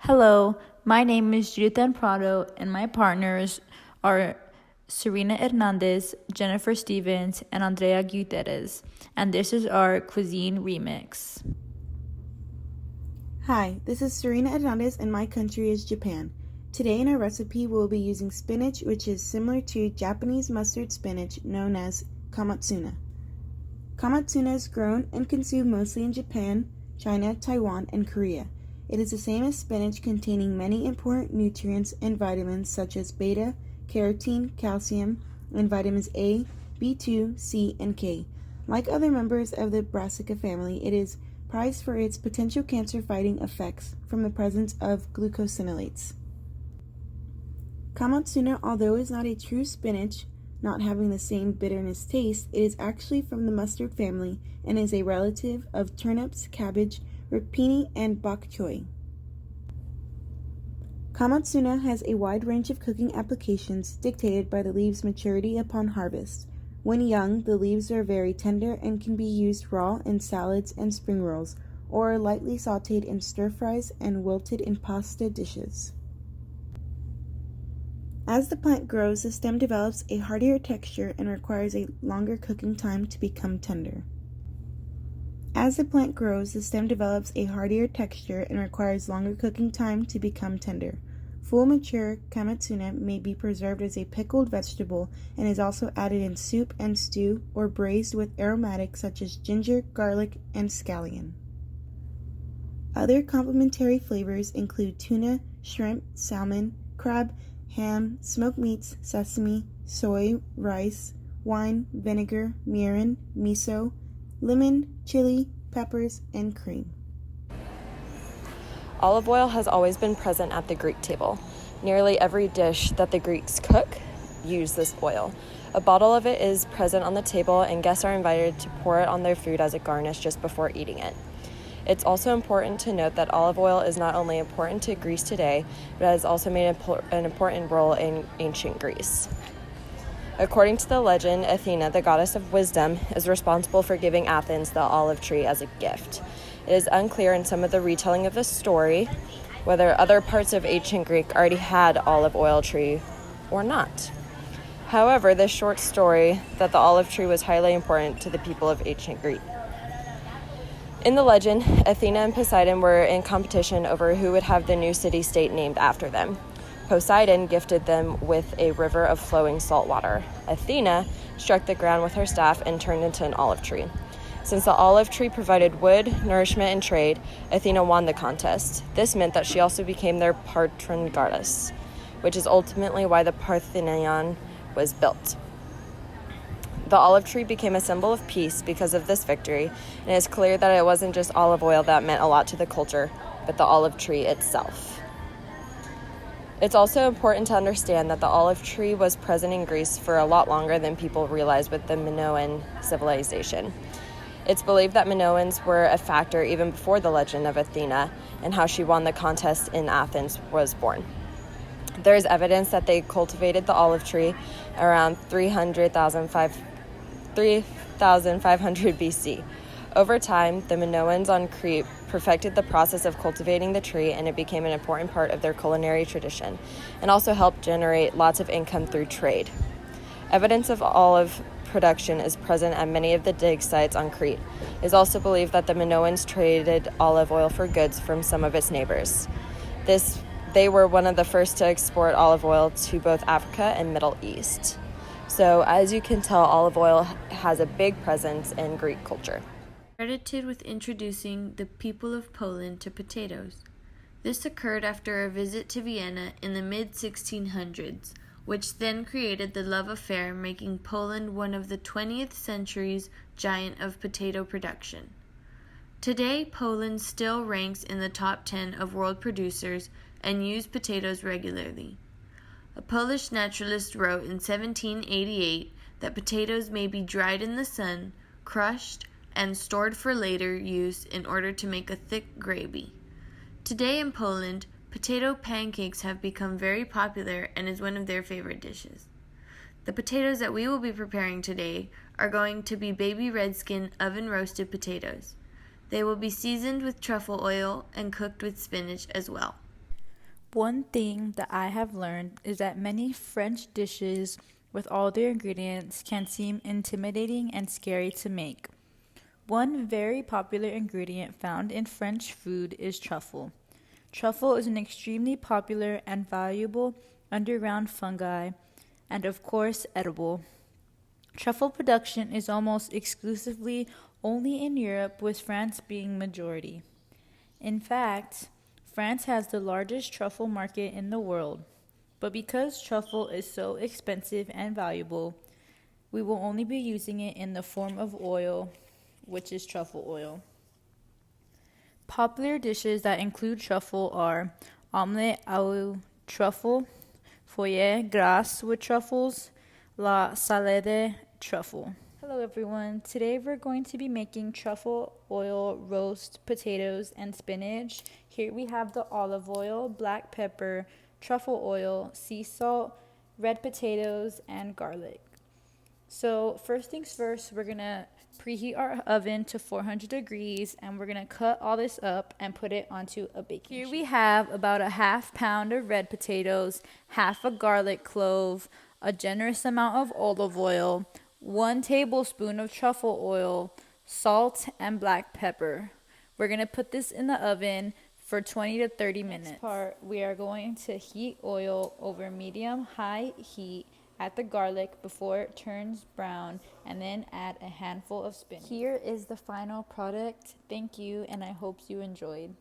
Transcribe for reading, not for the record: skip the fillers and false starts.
Hello, my name is Judith Prado, and my partners are Serena Hernandez, Jennifer Stevens, and Andrea Gutierrez, and this is our Cuisine remix. Hi, this is Serena Hernandez, and my country is Japan. Today in our recipe, we'll be using spinach, which is similar to Japanese mustard spinach known as kamatsuna. Kamatsuna is grown and consumed mostly in Japan, China, Taiwan, and Korea. It is the same as spinach, containing many important nutrients and vitamins such as beta, carotene, calcium, and vitamins A, B2, C, and K. Like other members of the Brassica family, it is prized for its potential cancer-fighting effects from the presence of glucosinolates. Kamatsuna, although is not a true spinach, not having the same bitterness taste, it is actually from the mustard family and is a relative of turnips, cabbage, ripini, and bok choy. Kamatsuna has a wide range of cooking applications dictated by the leaves' maturity upon harvest. When young, the leaves are very tender and can be used raw in salads and spring rolls, or lightly sautéed in stir-fries and wilted in pasta dishes. As the plant grows, the stem develops a hardier texture and requires a longer cooking time to become tender. As the plant grows, the stem develops a hardier texture and requires longer cooking time to become tender. Full mature kamatsuna may be preserved as a pickled vegetable and is also added in soup and stew or braised with aromatics such as ginger, garlic, and scallion. Other complementary flavors include tuna, shrimp, salmon, crab, ham, smoked meats, sesame, soy, rice, wine, vinegar, mirin, miso, lemon, chili, peppers, and cream. Olive oil has always been present at the Greek table. Nearly every dish that the Greeks cook use this oil. A bottle of it is present on the table, and guests are invited to pour it on their food as a garnish just before eating it. It's also important to note that olive oil is not only important to Greece today, but has also made an important role in ancient Greece. According to the legend, Athena, the goddess of wisdom, is responsible for giving Athens the olive tree as a gift. It is unclear in some of the retelling of the story whether other parts of ancient Greek already had olive oil tree or not. However, this short story that the olive tree was highly important to the people of ancient Greece. In the legend, Athena and Poseidon were in competition over who would have the new city-state named after them. Poseidon gifted them with a river of flowing salt water. Athena struck the ground with her staff and turned into an olive tree. Since the olive tree provided wood, nourishment, and trade, Athena won the contest. This meant that she also became their patron goddess, which is ultimately why the Parthenon was built. The olive tree became a symbol of peace because of this victory, and it's clear that it wasn't just olive oil that meant a lot to the culture, but the olive tree itself. It's also important to understand that the olive tree was present in Greece for a lot longer than people realize with the Minoan civilization. It's believed that Minoans were a factor even before the legend of Athena and how she won the contest in Athens was born. There is evidence that they cultivated the olive tree around 3,500 BC. Over time, the Minoans on Crete perfected the process of cultivating the tree, and it became an important part of their culinary tradition and also helped generate lots of income through trade. Evidence of olive production is present at many of the dig sites on Crete. It is also believed that the Minoans traded olive oil for goods from some of its neighbors. They were one of the first to export olive oil to both Africa and Middle East. So, as you can tell, olive oil has a big presence in Greek culture. Credited with introducing the people of Poland to potatoes. This occurred after a visit to Vienna in the mid-1600s, which then created the love affair, making Poland one of the 20th century's giant of potato production. Today, Poland still ranks in the top 10 of world producers and use potatoes regularly. A Polish naturalist wrote in 1788 that potatoes may be dried in the sun, crushed, and stored for later use in order to make a thick gravy. Today in Poland, potato pancakes have become very popular and is one of their favorite dishes. The potatoes that we will be preparing today are going to be baby redskin oven roasted potatoes. They will be seasoned with truffle oil and cooked with spinach as well. One thing that I have learned is that many French dishes with all their ingredients can seem intimidating and scary to make. One very popular ingredient found in French food is truffle. Truffle is an extremely popular and valuable underground fungi and, of course, edible. Truffle production is almost exclusively only in Europe, with France being majority. In fact, France has the largest truffle market in the world. But because truffle is so expensive and valuable, we will only be using it in the form of oil, which is truffle oil. Popular dishes that include truffle are omelette au truffle, foyer gras with truffles, la salade truffle. Hello everyone, today we're going to be making truffle oil roast potatoes and spinach. Here we have the olive oil, black pepper, truffle oil, sea salt, red potatoes, and garlic. So first things first, we're going to preheat our oven to 400 degrees and we're going to cut all this up and put it onto a baking sheet. Here we have about a half pound of red potatoes, half a garlic clove, a generous amount of olive oil, 1 tablespoon of truffle oil, salt, and black pepper. We're going to put this in the oven for 20 to 30 minutes. Next part, we are going to heat oil over medium-high heat at the garlic before it turns brown, and then add a handful of spinach. Here is the final product. Thank you, and I hope you enjoyed.